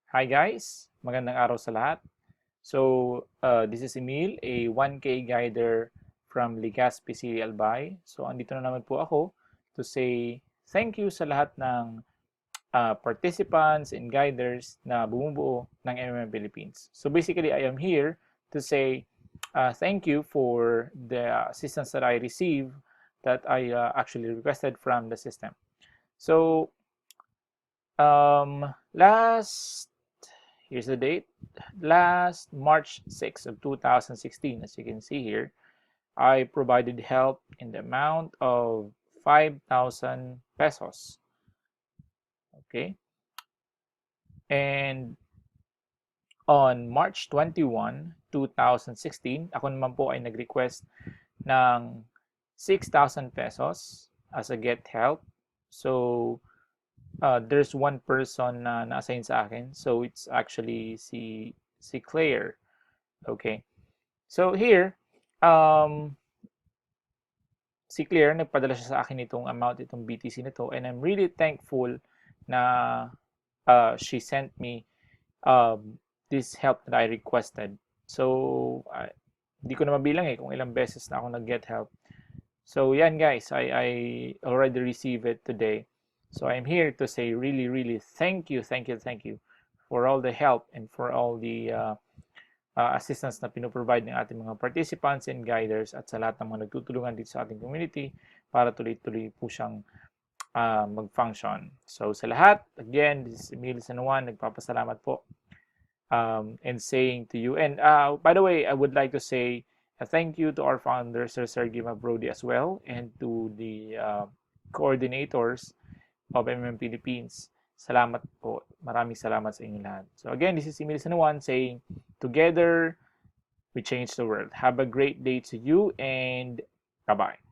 Hi guys, magandang araw sa lahat. This is Emil, a 1K guider from Legazpi City, Albay. So, andito na naman po ako to say thank you sa lahat ng participants and guiders na bumubuo ng MMM Philippines. So, basically, I am here to say thank you for the assistance that I received that I actually requested from the system. So, last here's the date. Last March 6 of 2016, as you can see here, I provided help in the amount of 5,000 pesos. Okay. And on March 21, 2016, ako naman po ay nag-request ng 6,000 pesos as a get help. So, there's one person na na-assign sa akin. So, it's actually si Claire. Okay. So, here, si Claire, nagpadala siya sa akin itong amount, itong BTC nito. And I'm really thankful na she sent me this help that I requested. So, hindi ko na mabilang kung ilang beses na ako nag-get help. So, yan guys, I already received it today. So, I'm here to say really, really thank you for all the help and for all the assistance na pinoprovide ng ating mga participants and guiders at sa lahat ng mga nagtutulungan dito sa ating community para tuloy-tuloy po siyang mag-function. So, sa lahat, again, this is Emil San Juan, nagpapasalamat po and saying to you. And by the way, I would like to say thank you to our founder, Sir Sergey Mabrodi as well, and to the coordinators of MMM Philippines. Salamat po. Maraming salamat sa inyo lahat. So again, this is Emil San Juan saying, together, we change the world. Have a great day to you and bye-bye.